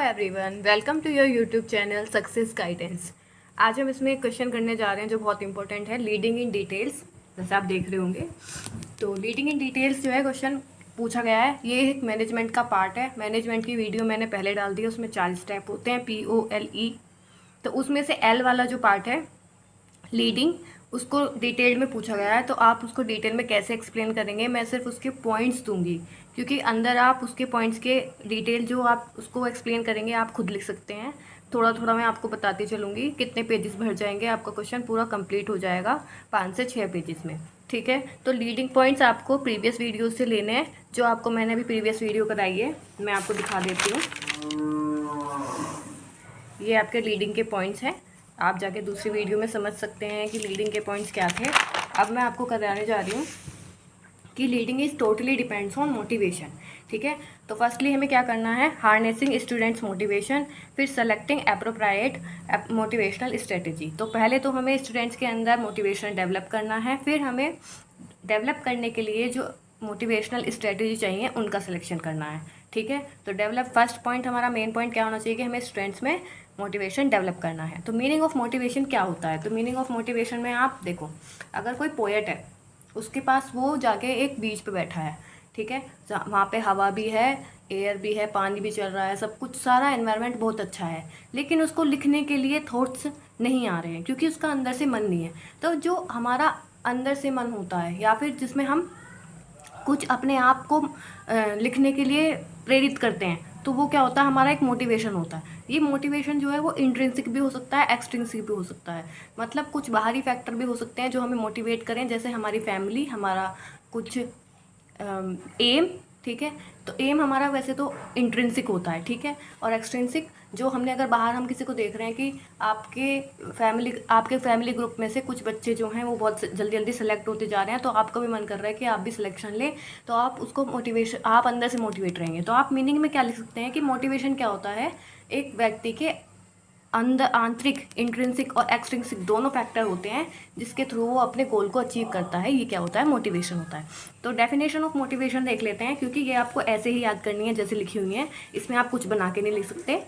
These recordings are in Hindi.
Everyone, welcome to your YouTube channel Success Guidance. आज हम इसमें एक क्वेश्चन करने जा रहे हैं जो बहुत इंपॉर्टेंट है, लीडिंग इन डिटेल्स। जैसे आप देख रहे होंगे तो लीडिंग इन डिटेल्स जो है क्वेश्चन पूछा गया है। ये एक मैनेजमेंट का पार्ट है। मैनेजमेंट की वीडियो मैंने पहले डाल दी है, उसमें 4 स्टेप होते हैं, POLE। तो उसमें से L वाला जो पार्ट है लीडिंग, उसको डिटेल में पूछा गया है। तो आप उसको डिटेल में कैसे एक्सप्लेन करेंगे, मैं सिर्फ उसके पॉइंट्स दूंगी, क्योंकि अंदर आप उसके पॉइंट्स के डिटेल जो आप उसको एक्सप्लेन करेंगे आप खुद लिख सकते हैं। थोड़ा थोड़ा मैं आपको बताती चलूँगी, कितने पेजेस भर जाएंगे, आपका क्वेश्चन पूरा कंप्लीट हो जाएगा 5 से 6 पेजेस में। ठीक है, तो लीडिंग पॉइंट्स आपको प्रीवियस वीडियो से लेने हैं, जो आपको मैंने अभी प्रीवियस वीडियो कराई है, मैं आपको दिखा देती हूँ। ये आपके लीडिंग के पॉइंट्स हैं, आप जाके दूसरी वीडियो में समझ सकते हैं कि लीडिंग के पॉइंट्स क्या थे। अब मैं आपको कराने जा रही हूँ कि leading is totally depends on motivation. ठीक है, तो फर्स्टली हमें क्या करना है, हार्नेसिंग स्टूडेंट्स मोटिवेशन, फिर सेलेक्टिंग एप्रोप्रिएट मोटिवेशनल स्ट्रेटेजी। तो पहले तो हमें स्टूडेंट्स के अंदर मोटिवेशन डेवलप करना है, फिर हमें डेवलप करने के लिए जो मोटिवेशनल स्ट्रेटेजी चाहिए उनका सिलेक्शन करना है। ठीक है, तो डेवलप फर्स्ट पॉइंट, हमारा मेन पॉइंट क्या होना चाहिए कि हमें स्टूडेंट्स में मोटिवेशन डेवलप करना है। तो मीनिंग ऑफ मोटिवेशन क्या होता है, तो मीनिंग ऑफ मोटिवेशन में आप देखो, अगर कोई पोएट है, उसके पास वो जाके एक बीच पे बैठा है, ठीक है, वहाँ पे हवा भी है, एयर भी है, पानी भी चल रहा है, सब कुछ, सारा एनवायरनमेंट बहुत अच्छा है, लेकिन उसको लिखने के लिए थॉट्स नहीं आ रहे हैं क्योंकि उसका अंदर से मन नहीं है। तो जो हमारा अंदर से मन होता है, या फिर जिसमें हम कुछ अपने आप को लिखने के लिए प्रेरित करते हैं, तो वो क्या होता है, हमारा एक मोटिवेशन होता है। ये मोटिवेशन जो है वो इंट्रिंसिक भी हो सकता है, एक्सट्रिंसिक भी हो सकता है। मतलब कुछ बाहरी फैक्टर भी हो सकते हैं जो हमें मोटिवेट करें, जैसे हमारी फैमिली, हमारा कुछ एम। ठीक है, तो एम हमारा वैसे तो इंट्रिंसिक होता है, ठीक है, और एक्सट्रिंसिक जो हमने, अगर बाहर हम किसी को देख रहे हैं कि आपके फैमिली ग्रुप में से कुछ बच्चे जो हैं वो बहुत जल्दी जल्दी सेलेक्ट होते जा रहे हैं, तो आपका भी मन कर रहा है कि आप भी सिलेक्शन लें, तो आप उसको मोटिवेशन, आप अंदर से मोटिवेट रहेंगे। तो आप मीनिंग में क्या लिख सकते हैं कि मोटिवेशन क्या होता है, एक व्यक्ति के अंदर आंतरिक, इंट्रिंसिक और एक्सट्रिंसिक दोनों फैक्टर होते हैं जिसके थ्रू वो अपने गोल को अचीव करता है। ये क्या होता है, मोटिवेशन होता है। तो डेफिनेशन ऑफ मोटिवेशन देख लेते हैं, क्योंकि ये आपको ऐसे ही याद करनी है जैसे लिखी हुई है, इसमें आप कुछ बना के नहीं लिख सकते।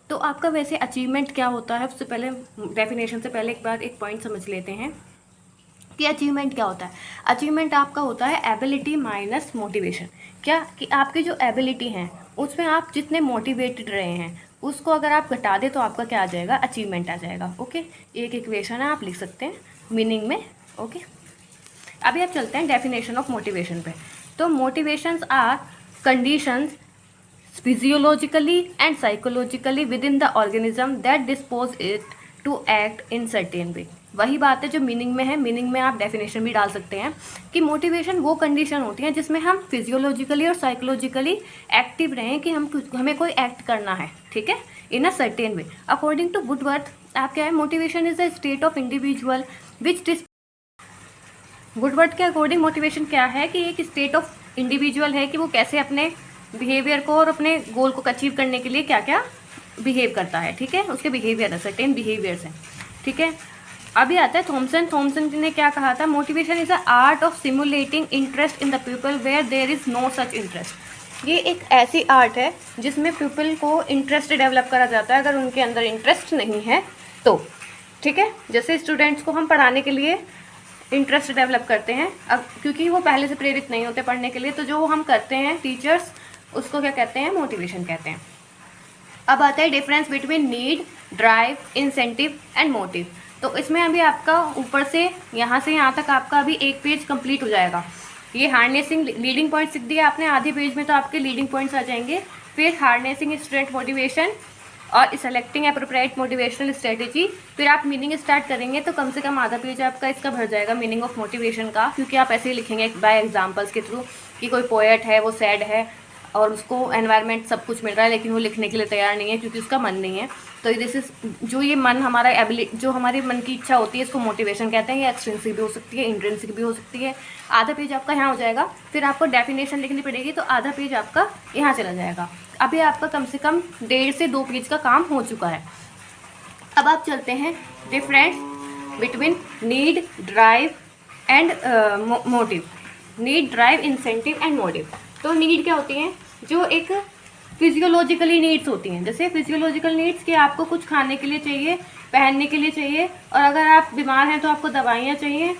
तो आपका वैसे अचीवमेंट क्या होता है, उससे पहले डेफिनेशन से पहले एक बार एक पॉइंट समझ लेते हैं कि अचीवमेंट क्या होता है। अचीवमेंट आपका होता है एबिलिटी माइनस मोटिवेशन। क्या कि आपकी जो एबिलिटी है उसमें आप जितने मोटिवेटेड रहे हैं उसको अगर आप घटा दें तो आपका क्या आ जाएगा, अचीवमेंट आ जाएगा। ओके, एक इक्वेशन है, आप लिख सकते हैं मीनिंग में। ओके, अभी आप चलते हैं डेफिनेशन ऑफ मोटिवेशन पे। तो motivations are conditions physiologically and psychologically with in the organism that dispose it to act in certain way. वही बात है जो मीनिंग में है, मीनिंग में आप डेफिनेशन भी डाल सकते हैं कि मोटिवेशन वो कंडीशन होती है जिसमें हम फिजियोलॉजिकली और साइकोलॉजिकली एक्टिव रहें कि हमें कोई एक्ट करना है, ठीक है, in a certain way. According to Woodworth, आप क्या है, motivation is a state of individual which Woodworth के अकॉर्डिंग मोटिवेशन क्या है कि एक स्टेट ऑफ इंडिविजुअल है कि वो कैसे अपने बिहेवियर को और अपने गोल को अचीव करने के लिए क्या क्या बिहेव करता है। ठीक है, उसके बिहेवियर है, सर्टेन बिहेवियर्स हैं। ठीक है, अभी आता है थॉमसन ने क्या कहा था, motivation is a art of simulating interest in the people where there is no such interest. ये एक ऐसी आर्ट है जिसमें पीपल को इंटरेस्ट डेवलप करा जाता है अगर उनके अंदर इंटरेस्ट नहीं है तो। ठीक है, जैसे स्टूडेंट्स को हम पढ़ाने के लिए इंटरेस्ट डेवलप करते हैं, अब क्योंकि वो पहले से प्रेरित नहीं होते पढ़ने के लिए, तो जो हम करते हैं टीचर्स, उसको क्या कहते हैं, मोटिवेशन कहते हैं। अब आता है difference between need, drive, incentive and motive. तो इसमें अभी आपका ऊपर से यहाँ से यहाँ तक आपका अभी एक पेज कंप्लीट हो जाएगा। ये हार्नेसिंग लीडिंग पॉइंट्स लिख दिया आपने, आधे पेज में तो आपके लीडिंग पॉइंट्स आ जाएंगे। फिर हार्नेसिंग स्टूडेंट मोटिवेशन और सेलेक्टिंग एप्रोप्रिएट मोटिवेशनल स्ट्रेटेजी। फिर आप मीनिंग स्टार्ट करेंगे तो कम से कम आधा पेज आपका इसका भर जाएगा, मीनिंग ऑफ मोटिवेशन का, क्योंकि आप ऐसे ही लिखेंगे बाय एग्जाम्पल्स के थ्रू कि कोई पोएट है, वो सैड है और उसको एनवायरनमेंट सब कुछ मिल रहा है, लेकिन वो लिखने के लिए तैयार नहीं है क्योंकि उसका मन नहीं है। तो दिस इज जो ये मन, हमारा एबिलिटी, जो हमारे मन की इच्छा होती है, इसको मोटिवेशन कहते हैं। ये एक्सट्रिंसिक भी हो सकती है, इंट्रिंसिक भी हो सकती है। आधा पेज आपका यहाँ हो जाएगा, फिर आपको डेफिनेशन लिखनी पड़ेगी, तो आधा पेज आपका यहाँ चला जाएगा। अभी आपका कम से कम 1.5 से 2 पेज का काम हो चुका है। अब आप चलते हैं difference between need, drive and motive. Need, drive, incentive and motive. तो नीड क्या होती है, जो एक फिजियोलॉजिकली नीड्स होती हैं। जैसे फिजियोलॉजिकल नीड्स कि आपको कुछ खाने के लिए चाहिए, पहनने के लिए चाहिए, और अगर आप बीमार हैं तो आपको दवाइयाँ चाहिए,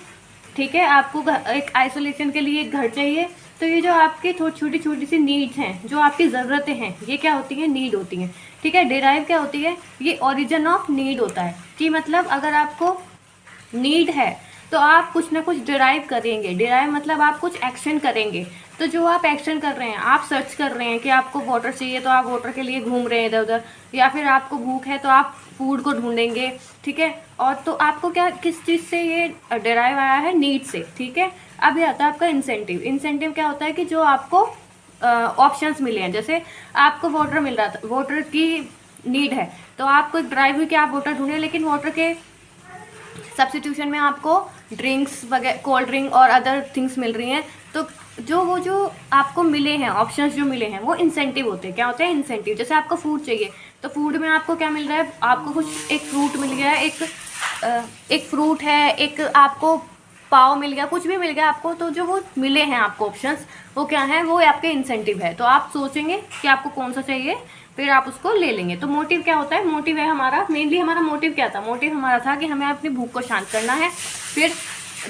ठीक है, आपको एक आइसोलेशन के लिए एक घर चाहिए। तो ये जो आपकी छोटी छोटी सी नीड्स हैं, जो आपकी ज़रूरतें हैं, ये क्या होती हैं, नीड होती हैं, ठीक है। डिराइव क्या होती है, ये ओरिजिन ऑफ नीड होता है, कि मतलब अगर आपको नीड है तो आप कुछ ना कुछ डिराइव करेंगे। डिराइव मतलब आप कुछ एक्शन करेंगे। तो जो आप एक्शन कर रहे हैं, आप सर्च कर रहे हैं कि आपको वाटर चाहिए तो आप वाटर के लिए घूम रहे हैं इधर उधर, या फिर आपको भूख है तो आप फूड को ढूंढेंगे, ठीक है। और तो आपको क्या, किस चीज़ से ये डिराइव आया है, नीड से, ठीक है। अब ये आता है आपका इंसेंटिव। इंसेंटिव क्या होता है कि जो आपको ऑप्शंस मिले हैं, जैसे आपको वाटर मिल रहा था, वाटर की नीड है, तो आपको एक ड्राइव हुई कि आप वाटर ढूंढें, लेकिन वाटर के सब्स्टिट्यूशन में आपको ड्रिंक्स वगैरह, कोल्ड ड्रिंक और अदर थिंग्स मिल रही हैं। तो जो आपको मिले हैं, ऑप्शंस जो मिले हैं, वो इंसेंटिव होते हैं। क्या होते हैं, इंसेंटिव। जैसे आपको फूड चाहिए, तो फूड में आपको क्या मिल रहा है, आपको कुछ एक फ्रूट मिल गया है, एक फ्रूट है, एक आपको पाव मिल गया, कुछ भी मिल गया आपको। तो जो वो मिले हैं आपको ऑप्शंस, वो क्या है, वो आपके इंसेंटिव है। तो आप सोचेंगे कि आपको कौन सा चाहिए, फिर आप उसको ले लेंगे। तो मोटिव क्या होता है, मोटिव है हमारा, मेनली हमारा मोटिव क्या था, मोटिव हमारा था कि हमें अपनी भूख को शांत करना है। फिर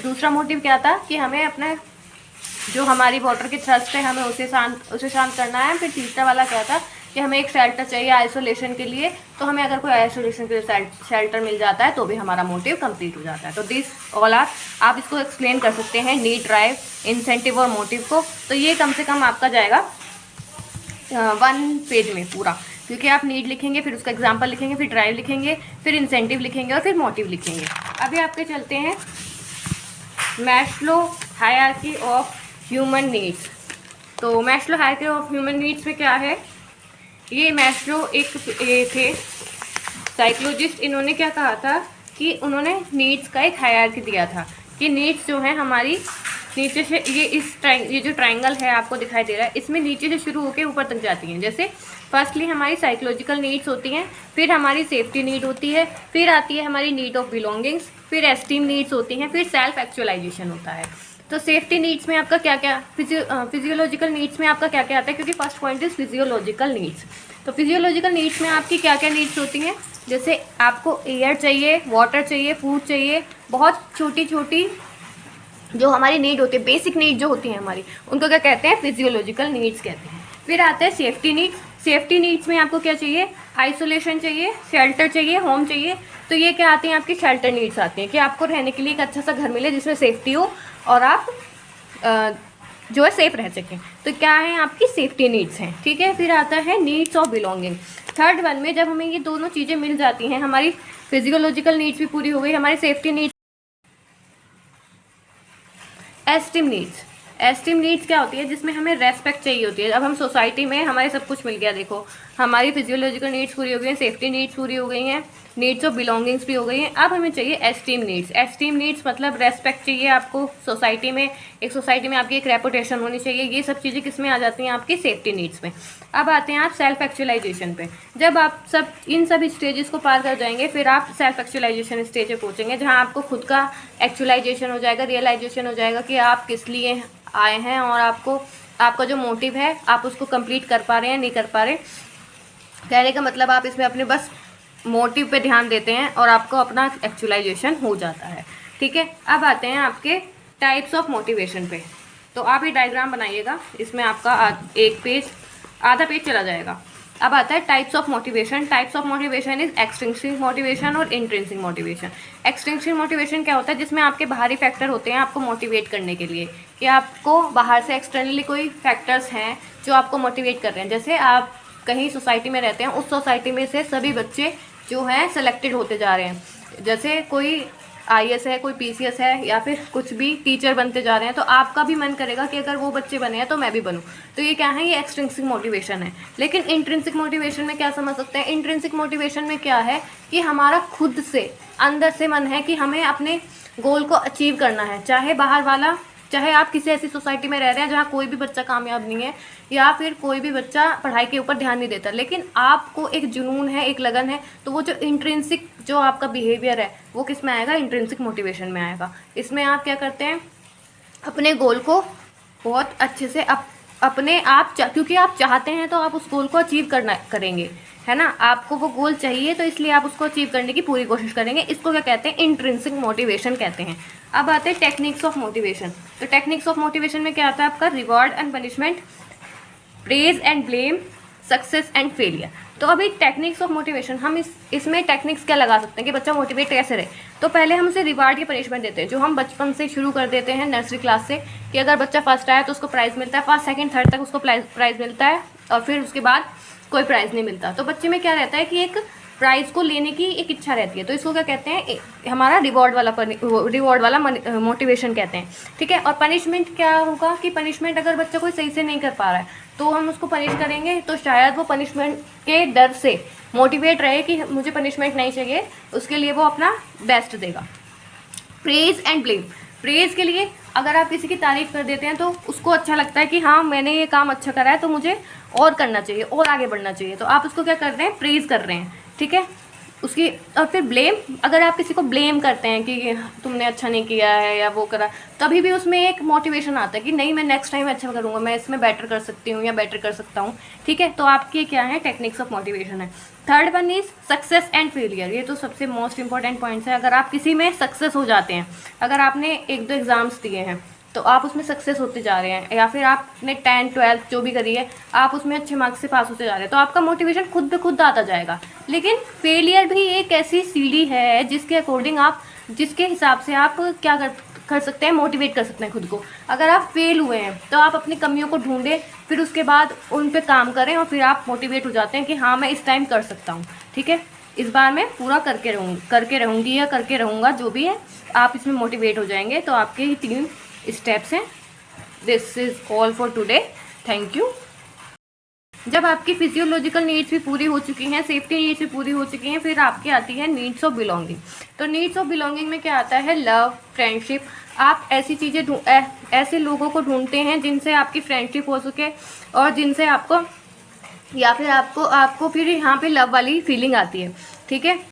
दूसरा मोटिव क्या था कि हमें अपना जो हमारी वाटर की थ्रस्ट है, हमें उसे शांत करना है। फिर तीसरा वाला क्या था कि हमें एक शेल्टर चाहिए आइसोलेशन के लिए, तो हमें अगर कोई आइसोलेशन के लिए शेल्टर मिल जाता है तो भी हमारा मोटिव कंप्लीट हो जाता है। तो दिस ऑल आर, आप इसको एक्सप्लेन कर सकते हैं, नीड, ड्राइव, इंसेंटिव और मोटिव को। तो ये कम से कम आपका जाएगा 1 पेज में पूरा, क्योंकि आप नीड लिखेंगे, फिर उसका एग्जाम्पल लिखेंगे, फिर ड्राइव लिखेंगे, फिर इंसेंटिव लिखेंगे और फिर मोटिव लिखेंगे। अभी आपके चलते हैं Maslow hierarchy of human needs. तो Maslow hierarchy of human needs में क्या है, ये मैस्लो एक थे साइकोलॉजिस्ट। इन्होंने क्या कहा था कि उन्होंने नीड्स का एक हायरार्की दिया था कि नीड्स जो है हमारी नीचे से, ये जो ट्रायंगल है आपको दिखाई दे रहा है, इसमें नीचे से शुरू होकर ऊपर तक जाती हैं। जैसे फर्स्टली हमारी साइकोलॉजिकल नीड्स होती हैं, फिर हमारी सेफ्टी नीड होती है, फिर आती है हमारी नीड ऑफ बिलोंगिंग्स, फिर एस्टीम नीड्स होती हैं, फिर सेल्फ एक्चुअलाइजेशन होता है। तो सेफ्टी नीड्स में आपका क्या क्या, फिजियोलॉजिकल नीड्स में आपका क्या क्या आता है, क्योंकि first point is physiological needs. तो फिजियोलॉजिकल नीड्स में आपकी क्या क्या नीड्स होती हैं, जैसे आपको एयर चाहिए, वाटर चाहिए, फूड चाहिए, बहुत छोटी छोटी जो हमारी नीड होती है, बेसिक नीड जो होती हैं हमारी, उनको क्या कहते हैं, फिजियोलॉजिकल नीड्स कहते हैं। फिर आता है सेफ्टी नीड्स। सेफ्टी नीड्स में आपको क्या चाहिए, आइसोलेशन चाहिए, शेल्टर चाहिए, होम चाहिए। तो ये क्या आती हैं, आपकी शेल्टर नीड्स आती हैं कि आपको रहने के लिए एक अच्छा सा घर मिले जिसमें सेफ्टी हो और आप जो है सेफ रह सकें। तो क्या है, आपकी सेफ्टी नीड्स हैं, ठीक है। फिर आता है needs of belonging. Third one में जब हमें ये दोनों चीज़ें मिल जाती हैं, हमारी फिजियोलॉजिकल नीड्स भी पूरी हो गई, हमारी safety needs, esteem needs. Esteem needs क्या होती है, जिसमें हमें रेस्पेक्ट चाहिए होती है। अब हम सोसाइटी में, हमारे सब कुछ मिल गया, देखो हमारी फिजियोलॉजिकल नीड्स पूरी हो गई हैं, सेफ्टी नीड्स पूरी हो गई हैं, नीड्स ऑफ बिलोंगिंग्स भी हो गई हैं। अब हमें चाहिए एस्टीम नीड्स। एस्टीम नीड्स मतलब रेस्पेक्ट चाहिए आपको सोसाइटी में, एक सोसाइटी में आपकी एक रेपुटेशन होनी चाहिए। ये सब चीज़ें किस में आ जाती हैं, आपकी सेफ्टी नीड्स में। अब आते हैं आप सेल्फ एक्चुअलाइजेशन पे। जब आप सब इन सभी स्टेजेस को पार कर जाएंगे, फिर आप सेल्फ एक्चुअलाइजेशन स्टेज पे पहुँचेंगे, जहाँ आपको खुद का एक्चुअलाइजेशन हो जाएगा, रियलाइजेशन हो जाएगा कि आप किस लिए आए हैं और आपका जो मोटिव है आप उसको कंप्लीट कर पा रहे हैं, नहीं कर पा रहे। कहने का मतलब आप इसमें अपने बस मोटिव पे ध्यान देते हैं और आपको अपना एक्चुअलाइजेशन हो जाता है, ठीक है। अब आते हैं आपके टाइप्स ऑफ मोटिवेशन पे। तो आप ये डायग्राम बनाइएगा, इसमें आपका एक पेज, आधा पेज चला जाएगा। अब आता है types of motivation. Types of motivation is extrinsic motivation और इंट्रिंसिक मोटिवेशन। एक्सट्रिंसिक मोटिवेशन क्या होता है, जिसमें आपके बाहरी फैक्टर होते हैं आपको मोटिवेट करने के लिए, कि आपको बाहर से एक्सटर्नली कोई फैक्टर्स हैं जो आपको मोटिवेट कर रहे हैं। जैसे आप कहीं सोसाइटी में रहते हैं, उस सोसाइटी में से सभी बच्चे जो हैं सेलेक्टेड होते जा रहे हैं। जैसे कोई IAS है, कोई PCS है, या फिर कुछ भी टीचर बनते जा रहे हैं, तो आपका भी मन करेगा कि अगर वो बच्चे बने हैं तो मैं भी बनूं। तो ये क्या है, ये एक्सट्रिंसिक मोटिवेशन है। लेकिन इंट्रिंसिक मोटिवेशन में क्या समझ सकते हैं, इंट्रिंसिक मोटिवेशन में क्या है कि हमारा खुद से अंदर से मन है कि हमें अपने गोल को अचीव करना है। चाहे बाहर वाला, चाहे आप किसी ऐसी सोसाइटी में रह रहे हैं जहाँ कोई भी बच्चा कामयाब नहीं है, या फिर कोई भी बच्चा पढ़ाई के ऊपर ध्यान नहीं देता, लेकिन आपको एक जुनून है, एक लगन है, तो वो जो इंट्रिंसिक जो आपका बिहेवियर है वो किस में आएगा, इंट्रिंसिक मोटिवेशन में आएगा। इसमें आप क्या करते हैं, अपने गोल को बहुत अच्छे से अपने आप क्योंकि आप चाहते हैं तो आप उस गोल को अचीव करेंगे, है ना। आपको वो गोल चाहिए तो इसलिए आप उसको अचीव करने की पूरी कोशिश करेंगे। इसको क्या कहते हैं, इंट्रिंसिक मोटिवेशन कहते हैं। अब आते हैं टेक्निक्स ऑफ मोटिवेशन। तो टेक्निक्स ऑफ मोटिवेशन में क्या आता है आपका, reward and punishment, praise and blame, success and failure. तो अभी टेक्निक्स ऑफ मोटिवेशन, हम इसमें टेक्निक्स क्या लगा सकते हैं कि बच्चा मोटिवेट कैसे रहे। तो पहले हम उसे रिवार्ड या पनिशमेंट देते हैं, जो हम बचपन से शुरू कर देते हैं नर्सरी क्लास से, कि अगर बच्चा फर्स्ट आया तो उसको प्राइज़ मिलता है, फर्स्ट सेकंड थर्ड तक उसको प्राइज़ मिलता है, और फिर उसके बाद कोई प्राइज़ नहीं मिलता। तो बच्चे में क्या रहता है कि एक प्राइज़ को लेने की एक इच्छा रहती है। तो इसको क्या कहते हैं, हमारा रिवॉर्ड वाला मोटिवेशन कहते हैं, ठीक है। और पनिशमेंट क्या होगा कि पनिशमेंट, अगर बच्चा कोई सही से नहीं कर पा रहा है तो हम उसको पनिश करेंगे, तो शायद वो पनिशमेंट के डर से मोटिवेट रहे कि मुझे पनिशमेंट नहीं चाहिए, उसके लिए वो अपना बेस्ट देगा। प्रेज एंड ब्लेम, प्रेज के लिए अगर आप किसी की तारीफ़ कर देते हैं तो उसको अच्छा लगता है कि हाँ मैंने ये काम अच्छा करा है तो मुझे और करना चाहिए और आगे बढ़ना चाहिए, तो आप उसको क्या कर रहे हैं, प्रेज कर रहे हैं, ठीक है उसकी। और फिर ब्लेम, अगर आप किसी को ब्लेम करते हैं कि तुमने अच्छा नहीं किया है या वो करा, तभी भी उसमें एक मोटिवेशन आता है कि नहीं मैं नेक्स्ट टाइम अच्छा करूँगा, मैं इसमें बेटर कर सकती हूँ या बेटर कर सकता हूँ, ठीक है। तो आपके क्या है, टेक्निक्स ऑफ मोटिवेशन है। Third one is success and failure. ये तो सबसे मोस्ट इंपॉर्टेंट पॉइंट्स है। अगर आप किसी में सक्सेस हो जाते हैं, अगर आपने 1-2 एग्ज़ाम्स दिए हैं तो आप उसमें सक्सेस होते जा रहे हैं, या फिर आपने 10th 12th जो भी करी है आप उसमें अच्छे मार्क्स से पास होते जा रहे हैं, तो आपका मोटिवेशन खुद ब खुद आता जाएगा। लेकिन फेलियर भी एक ऐसी सीढ़ी है जिसके अकॉर्डिंग आप, जिसके हिसाब से आप क्या कर सकते हैं, मोटिवेट कर सकते हैं खुद को। अगर आप फेल हुए हैं तो आप अपनी कमियों को ढूंढें, फिर उसके बाद उन पे काम करें, और फिर आप मोटिवेट हो जाते हैं कि हाँ मैं इस टाइम कर सकता हूँ, ठीक है, इस बार मैं पूरा करके रहूँगी या करके रहूँगा, जो भी है आप इसमें मोटिवेट हो जाएंगे। तो आपके ही 3 स्टेप्स हैं। This is all for today, thank you. जब आपकी फिजियोलॉजिकल नीड्स भी पूरी हो चुकी हैं, सेफ्टी नीड्स भी पूरी हो चुकी हैं, फिर आपकी आती है नीड्स ऑफ बिलोंगिंग। तो नीड्स ऑफ बिलोंगिंग में क्या आता है, लव, फ्रेंडशिप। आप ऐसी चीज़ें ऐसे लोगों को ढूंढते हैं जिनसे आपकी फ्रेंडशिप हो सके, और जिनसे आपको, या फिर आपको फिर यहाँ पे लव वाली फीलिंग आती है, ठीक है।